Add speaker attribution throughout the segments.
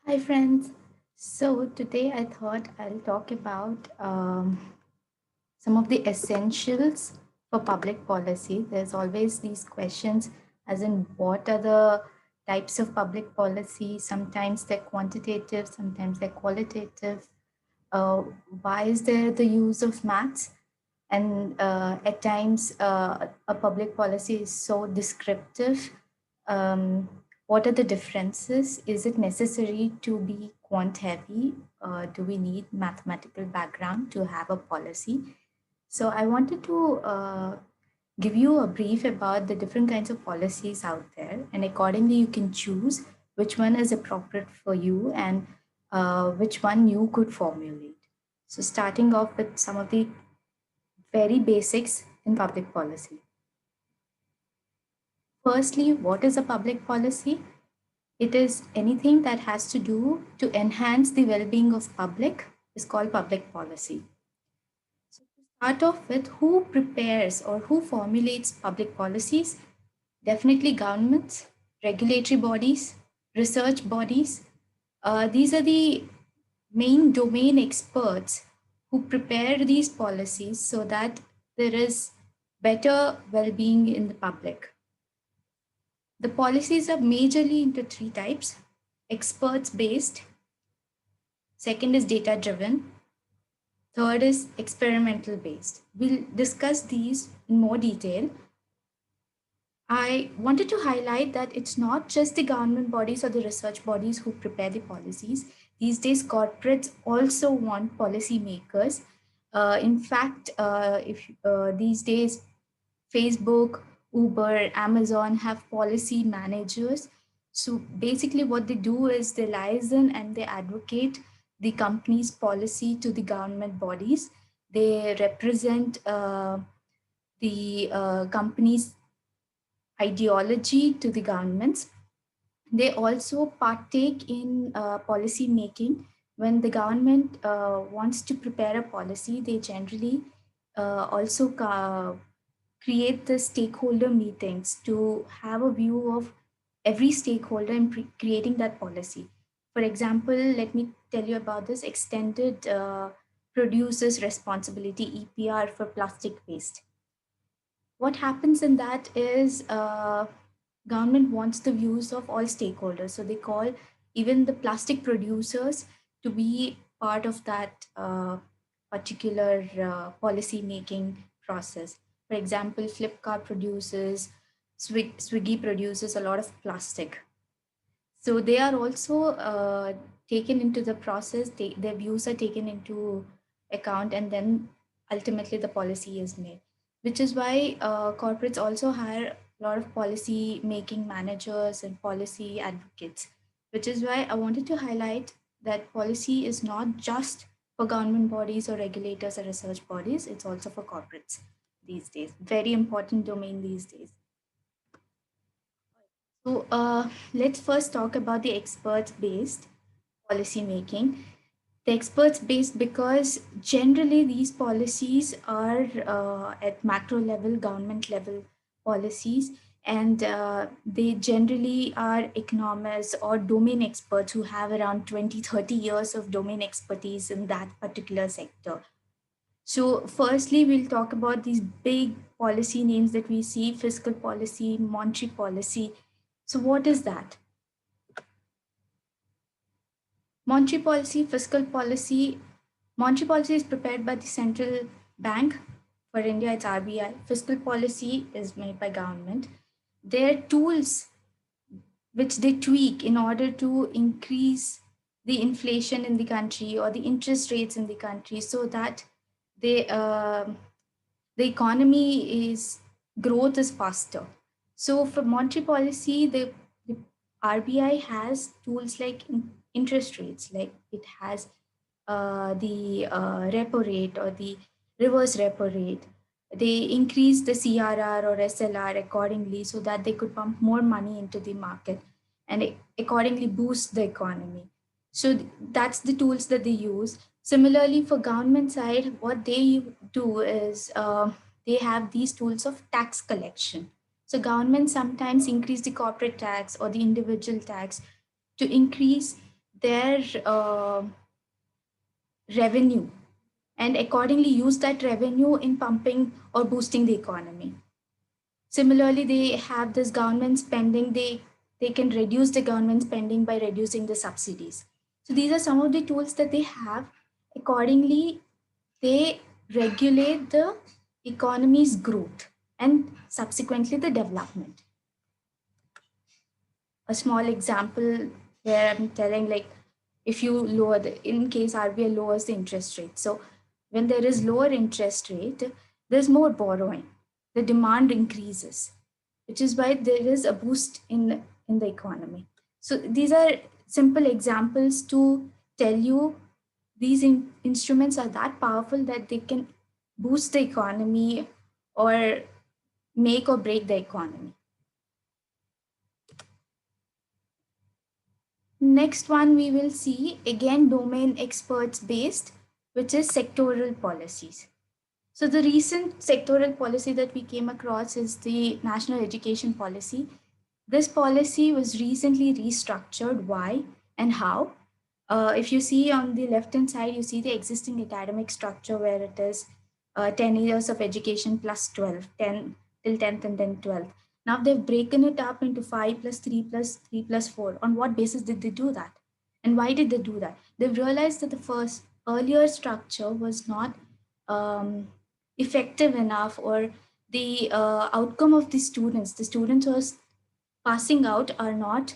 Speaker 1: Hi friends. So today I thought I'll talk about some of the essentials for public policy. There's always these questions as in what are the types of public policy? Sometimes they're quantitative, sometimes they're qualitative. Uh, why is there the use of maths? And at times a public policy is so descriptive. um, what are the differences? Is it necessary to be quant heavy? Do we need mathematical background to have a policy? So I wanted to give you a brief about the different kinds of policies out there, and accordingly you can choose which one is appropriate for you and which one you could formulate. So starting off with some of the very basics in public policy. Firstly, what is a public policy? It is anything that has to do to enhance the well-being of public is called public policy. So to start off with, who prepares or who formulates public policies? Definitely governments, regulatory bodies, research bodies. These are the main domain experts who prepare these policies so that there is better well-being in the public. The policies are majorly into three types: experts based, second is data driven, third is experimental based. We'll discuss these in more detail. I wanted to highlight that it's not just the government bodies or the research bodies who prepare the policies. These days, corporates also want policymakers. In fact, if these days Facebook, Uber, Amazon have policy managers. So basically, what they do is they liaison and they advocate the company's policy to the government bodies. They represent the company's ideology to the governments. They also partake in policy making. When the government wants to prepare a policy, they generally also create the stakeholder meetings to have a view of every stakeholder in creating that policy. For example, let me tell you about this extended producers responsibility EPR for plastic waste. What happens in that is government wants the views of all stakeholders, so they call even the plastic producers to be part of that particular policy making process. For example, Flipkart produces, Swiggy produces a lot of plastic, so they are also taken into the process. Their views are taken into account, and then ultimately the policy is made. Which is why corporates also hire a lot of policy making managers and policy advocates. Which is why I wanted to highlight that policy is not just for government bodies or regulators or research bodies; it's also for corporates these days. Very important domain these days. So let's first talk about the experts based policy making. The experts based because generally these policies are at macro level, government level policies, and they generally are economists or domain experts who have around 20, 30 years of domain expertise in that particular sector. So, firstly, we'll talk about these big policy names that we see: fiscal policy, monetary policy. So, what is that? Monetary policy, fiscal policy. Monetary policy is prepared by the central bank. For India, it's RBI. Fiscal policy is made by government. They're tools which they tweak in order to increase the inflation in the country or the interest rates in the country so that they the economy is growth is faster. So for monetary policy, the RBI has tools like interest rates, like it has the repo rate or the reverse repo rate. They increase the CRR or SLR accordingly so that they could pump more money into the market and accordingly boost the economy. So that's the tools that they use. Similarly, for government side, what they do is they have these tools of tax collection. So government sometimes increase the corporate tax or the individual tax to increase their revenue and accordingly use that revenue in pumping or boosting the economy. Similarly, they have this government spending, they can reduce the government spending by reducing the subsidies. So these are some of the tools that they have. Accordingly, they regulate the economy's growth and subsequently the development. A small example where I'm telling, like, if you lower the, in case RBI lowers the interest rate. So when there is lower interest rate, there's more borrowing. The demand increases, which is why there is a boost in the economy. So these are simple examples to tell you these instruments are that powerful that they can boost the economy or make or break the economy. Next one we will see again domain experts based, which is sectoral policies. So the recent sectoral policy that we came across is the National Education Policy. This policy was recently restructured. Why and how? If you see on the left hand side, you see the existing academic structure where it is 10 years of education plus 12, 10 till 10th and then 12th. Now they've broken it up into 5 plus 3 plus 3 plus 4. On what basis did they do that? And why did they do that? They've realized that the first earlier structure was not effective enough, or the outcome of the students was passing out are not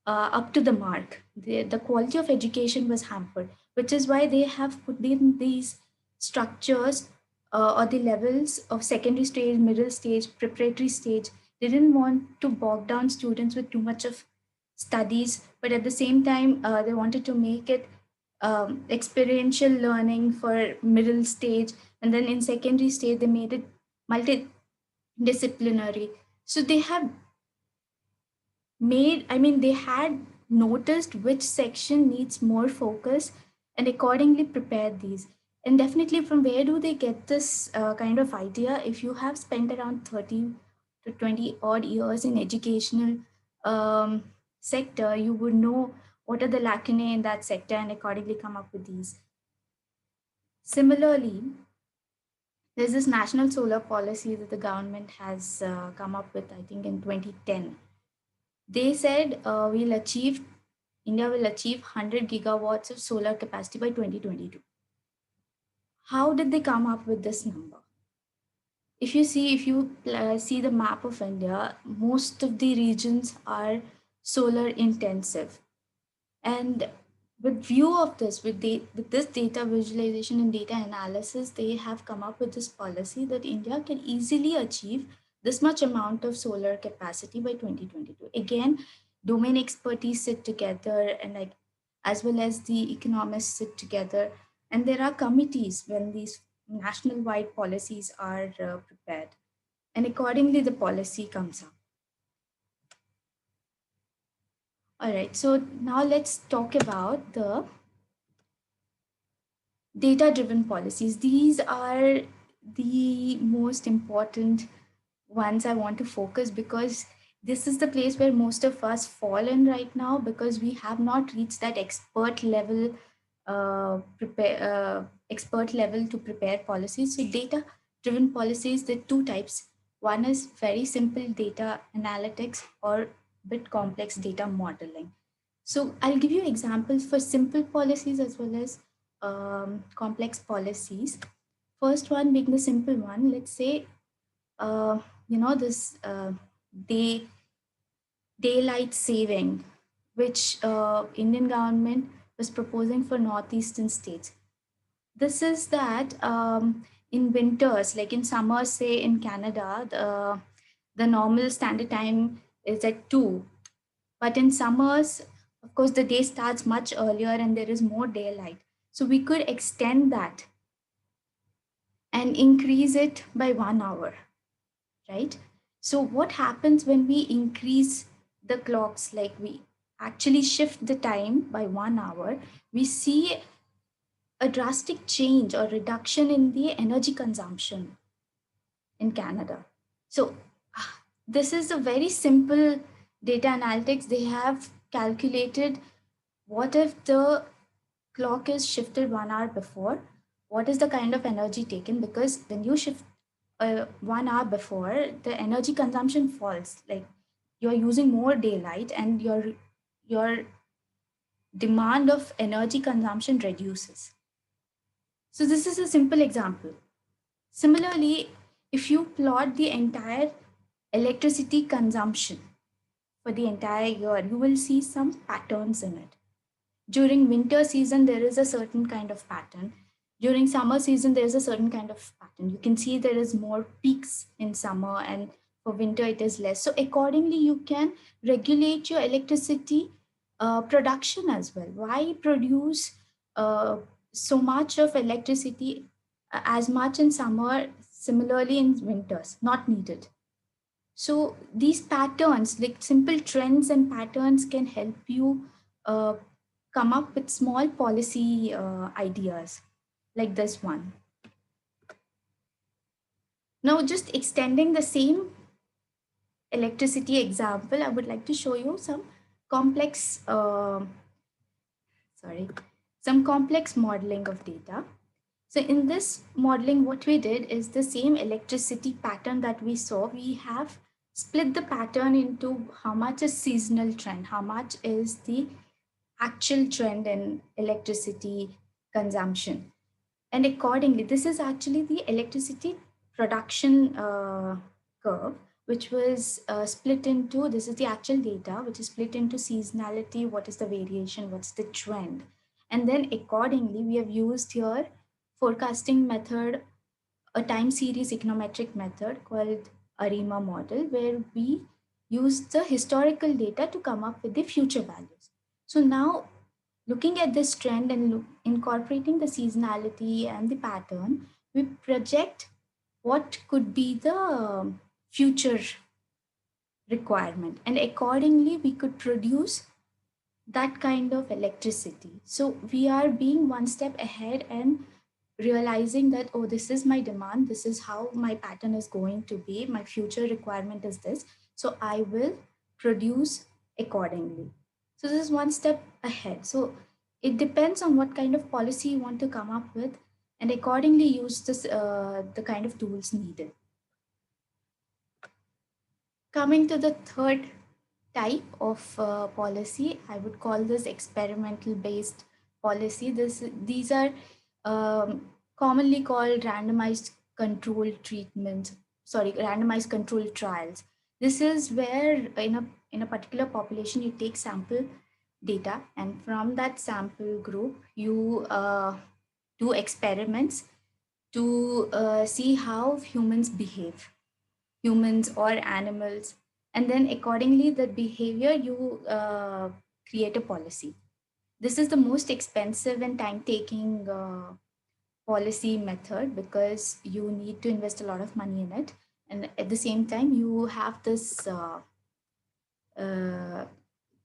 Speaker 1: up to the mark. The quality of education was hampered, which is why they have put in these structures or the levels of secondary stage, middle stage, preparatory stage. They didn't want to bog down students with too much of studies, but at the same time, they wanted to make it experiential learning for middle stage, and then in secondary stage, they made it multidisciplinary. So they have they had noticed which section needs more focus and accordingly prepared these. And definitely, from where do they get this kind of idea? If you have spent around 30 to 20 odd years in educational sector, you would know what are the lacunae in that sector and accordingly come up with these. Similarly, there's this national solar policy that the government has come up with, I think, in 2010. They said India will achieve 100 gigawatts of solar capacity by 2022. How did they come up with this number? If you see the map of India, most of the regions are solar intensive. And with view of this, with this data visualization and data analysis, they have come up with this policy that India can easily achieve this much amount of solar capacity by 2022. Again, domain expertise sit together, and like as well as the economists sit together, and there are committees when these national wide policies are prepared, and accordingly the policy comes up. All right, so now let's talk about the data driven policies. These are the most important ones I want to focus, because this is the place where most of us fall in right now, because we have not reached that expert level to prepare policies. So data driven policies, there are two types. One is very simple data analytics or bit complex data modeling. So I'll give you examples for simple policies as well as complex policies. First one being the simple one. Let's say, this day daylight saving, which Indian government was proposing for northeastern states. This is that in winters, like in summers, say in Canada, the normal standard time is at 2, but in summers, of course, the day starts much earlier and there is more daylight. So we could extend that and increase it by 1 hour, right? So what happens when we increase the clocks, like we actually shift the time by 1 hour, we see a drastic change or reduction in the energy consumption in Canada. So this is a very simple data analytics. They have calculated What if the clock is shifted 1 hour before? What is the kind of energy taken? Because when you shift 1 hour before, the energy consumption falls. Like you're using more daylight, and your demand of energy consumption reduces. So this is a simple example. Similarly, if you plot the entire electricity consumption for the entire year, you will see some patterns in it. During winter season, there is a certain kind of pattern. During summer season, there is a certain kind of pattern. You can see there is more peaks in summer, and for winter it is less. So accordingly, you can regulate your electricity production as well. Why produce uh, so much of electricity as much in summer, similarly in winters? Not needed. So these patterns, like simple trends and patterns, can help you uh, come up with small policy ideas like this one. Now, just extending the same electricity example, I would like to show you some complex, sorry, some complex modeling of data. So in this modeling, what we did is the same electricity pattern that we saw, we have split the pattern into how much is seasonal trend, how much is the actual trend in electricity consumption. And accordingly, this is actually the electricity production curve, which was split into, this is the actual data, which is split into seasonality, what is the variation, what's the trend. And then accordingly, we have used here forecasting method, a time series econometric method called ARIMA model, where we use the historical data to come up with the future values. So now, looking at this trend and incorporating the seasonality and the pattern, we project what could be the future requirement, and accordingly we could produce that kind of electricity. So we are being one step ahead and realizing that, oh, this is my demand, this is how my pattern is going to be, my future requirement is this, so I will produce accordingly. So this is one step ahead. So it depends on what kind of policy you want to come up with, and accordingly use this the kind of tools needed. Coming to the third type of policy, I would call this experimental based policy. These are commonly called randomized controlled treatments. Sorry, randomized controlled trials. This is where in a particular population you take sample data, and from that sample group you do experiments to see how humans behave, humans or animals, and then accordingly the behavior you create a policy. This is the most expensive and time taking policy method, because you need to invest a lot of money in it, and at the same time you have this uh,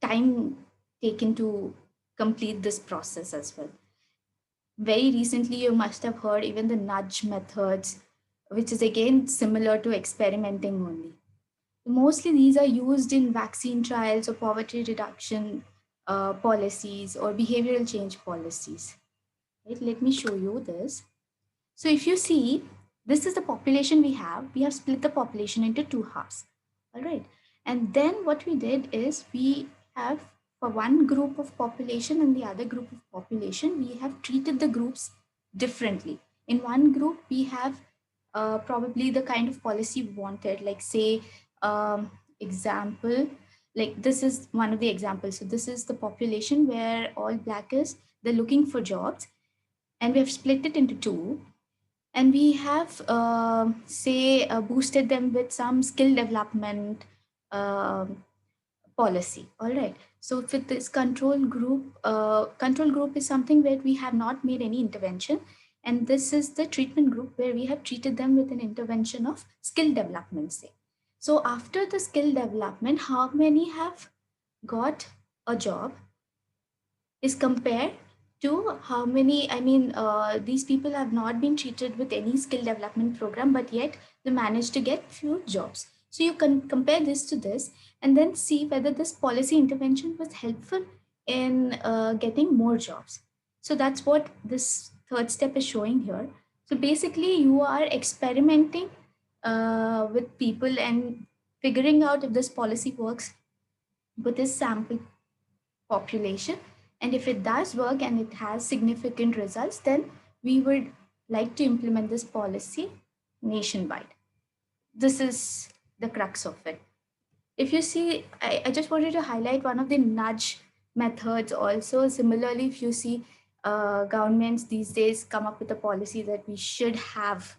Speaker 1: time taken to complete this process as well. Very recently you must have heard even the nudge methods, which is again similar to experimenting only. Mostly these are used in vaccine trials or poverty reduction policies or behavioral change policies. Right? Let me show you this. So if you see, this is the population we have. We have split the population into two halves. All right. And then what we did is we have, for one group of population and the other group of population, we have treated the groups differently. In one group, we have probably the kind of policy we wanted, like say, example, like this is one of the examples. So this is the population where all black is, they're looking for jobs, and we have split it into two, and we have say boosted them with some skill development policy. All right, so for this control group is something where we have not made any intervention, and this is the treatment group where we have treated them with an intervention of skill development, say. So after the skill development, how many have got a job is compared to how many, I mean, these people have not been treated with any skill development program, but yet they managed to get few jobs. So you can compare this to this and then see whether this policy intervention was helpful in getting more jobs. So that's what this third step is showing here. So basically, you are experimenting with people and figuring out if this policy works with this sample population. And if it does work and it has significant results, then we would like to implement this policy nationwide. This is the crux of it. If you see, I just wanted to highlight one of the nudge methods also. Similarly, if you see governments these days come up with a policy that we should have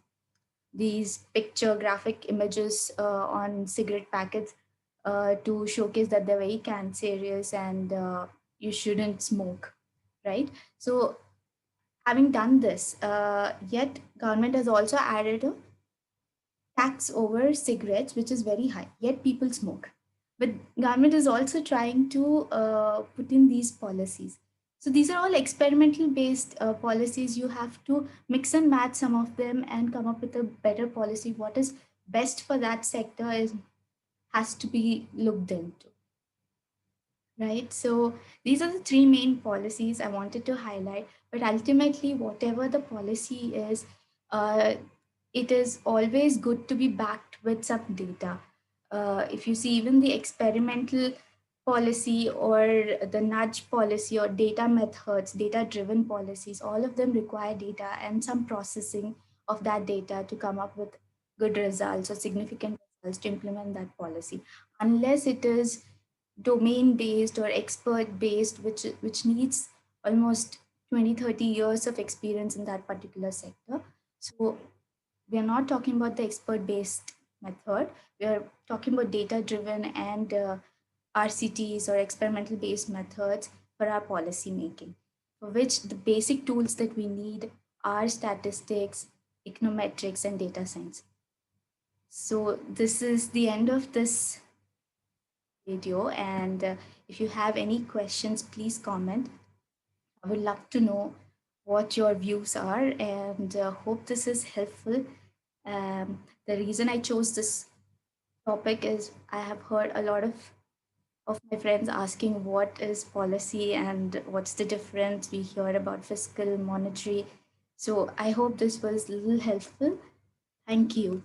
Speaker 1: these picture graphic images on cigarette packets to showcase that they're very cancerous and you shouldn't smoke, right? So having done this, yet government has also added a tax over cigarettes, which is very high, yet people smoke. But government is also trying to put in these policies. So these are all experimental based policies. You have to mix and match some of them and come up with a better policy. What is best for that sector is has to be looked into, right? So these are the three main policies I wanted to highlight. But ultimately, whatever the policy is, uh, it is always good to be backed with some data. If you see, even the experimental policy or the nudge policy or data methods, data driven policies, all of them require data and some processing of that data to come up with good results or significant results to implement that policy. Unless it is domain based or expert based, which needs almost 20-30 years of experience in that particular sector. So we are not talking about the expert based method, we are talking about data driven and RCTs or experimental based methods for our policy making, for which the basic tools that we need are statistics, econometrics, and data science. So this is the end of this video. And if you have any questions, please comment. I would love to know what your views are and hope this is helpful. The reason I chose this topic is I have heard a lot of my friends asking what is policy and what's the difference. We hear about fiscal, monetary. So I hope this was a little helpful. Thank you.